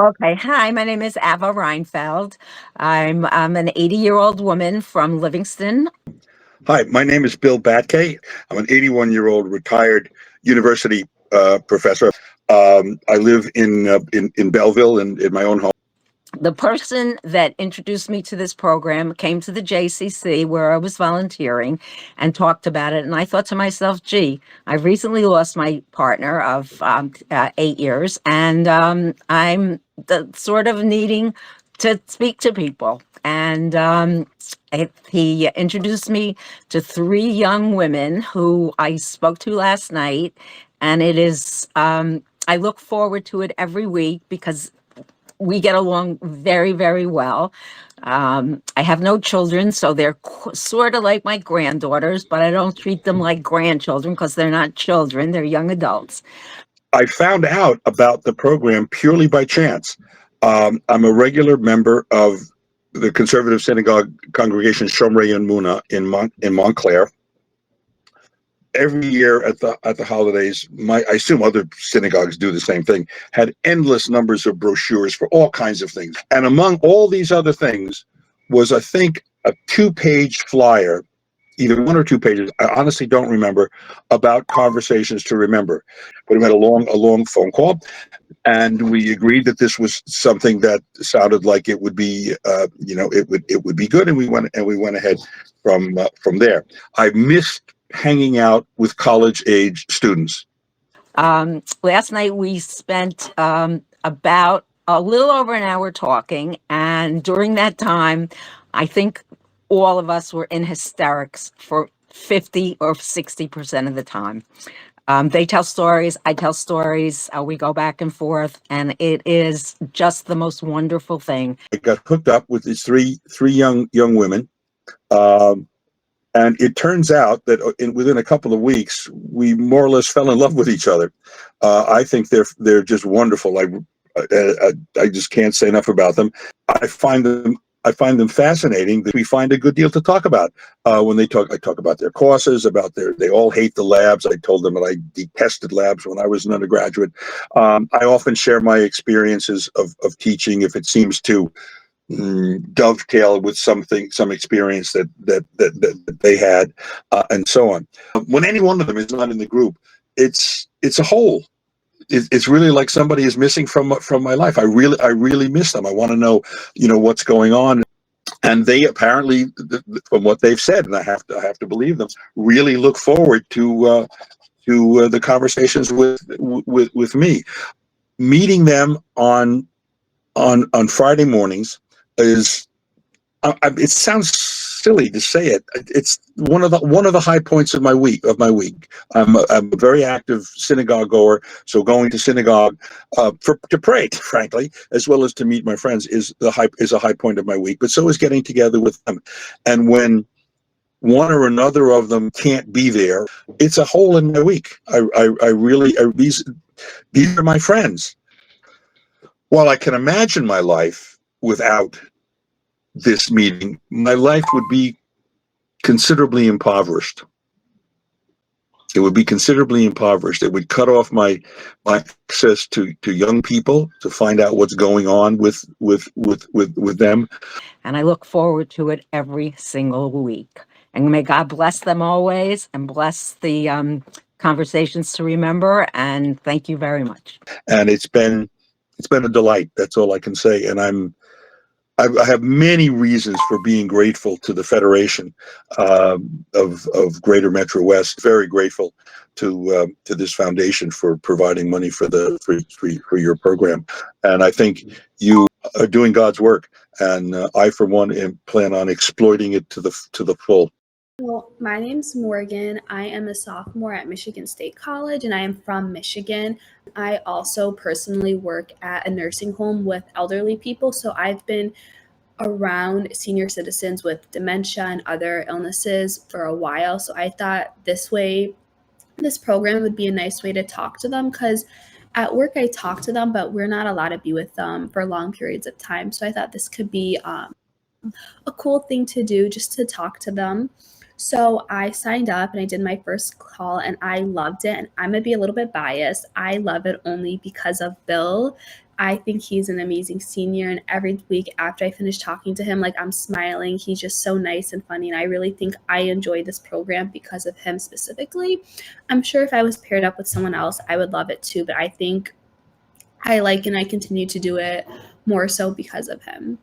Okay, hi, my name is Ava Reinfeld. I'm an 80-year-old woman from Livingston. Hi, my name is Bill Batke. I'm an 81-year-old retired university professor. I live in Belleville in my own home. The person that introduced me to this program came to the JCC where I was volunteering and talked about it. And I thought to myself, gee, I've recently lost my partner of 8 years, and I'm sort of needing to speak to people. And he introduced me to three young women who I spoke to last night. And it is, I look forward to it every week because we get along very, very well. I have no children, so they're sort of like my granddaughters, but I don't treat them like grandchildren because they're not children, they're young adults. I found out about the program purely by chance. I'm a regular member of the conservative synagogue congregation Shomrei Emunah in Montclair. Every year at the holidays, I assume other synagogues do the same thing, had endless numbers of brochures for all kinds of things. And among all these other things was, I think, a 2-page flyer, either 1 or 2 pages, I honestly don't remember, about conversations to remember. But we had a long phone call, and we agreed that this was something that sounded like it would be, it would be good, and we went ahead from there. I missed hanging out with college age students. Last night we spent about a little over an hour talking, and during that time, I think all of us were in hysterics for 50 or 60% of the time. They tell stories, I tell stories, we go back and forth, and it is just the most wonderful thing. I got hooked up with these three young women. And it turns out that within a couple of weeks, we more or less fell in love with each other. I think they're just wonderful. I just can't say enough about them. I find them fascinating. We find a good deal to talk about when I talk about their courses, they all hate the labs. I told them that I detested labs when I was an undergraduate. I often share my experiences of teaching if it seems to dovetail with some experience that they had, and so on. When any one of them is not in the group, it's a whole. It's really like somebody is missing from my life. I really miss them. I want to know, what's going on. And they apparently, from what they've said, and I have to believe them, really look forward to the conversations with me. Meeting them on Friday mornings is, it sounds silly to say it. It's one of the high points of my week. I'm a very active synagogue goer, so going to synagogue to pray, frankly, as well as to meet my friends, is a high point of my week. But so is getting together with them. And when one or another of them can't be there, it's a hole in my week. These are my friends. While I can imagine my life without this meeting, my life would be considerably impoverished. It would be considerably impoverished. It would cut off my access to young people to find out what's going on with them. And I look forward to it every single week. And may God bless them always and bless the conversations to remember. And thank you very much. And it's been a delight. That's all I can say. And I have many reasons for being grateful to the Federation of Greater Metro West. Very grateful to this foundation for providing money for your program. And I think you are doing God's work. And I, for one, plan on exploiting it to the full. Well, my name's Morgan. I am a sophomore at Michigan State College, and I am from Michigan. I also personally work at a nursing home with elderly people, so I've been around senior citizens with dementia and other illnesses for a while. So I thought this program would be a nice way to talk to them, because at work I talk to them, but we're not allowed to be with them for long periods of time. So I thought this could be a cool thing to do, just to talk to them. So I signed up and I did my first call and I loved it. And I'm going to be a little bit biased. I love it only because of Bill. I think he's an amazing senior, and every week after I finish talking to him, like, I'm smiling. He's just so nice and funny, and I really think I enjoy this program because of him specifically. I'm sure if I was paired up with someone else, I would love it too, but I think I like and I continue to do it more so because of him.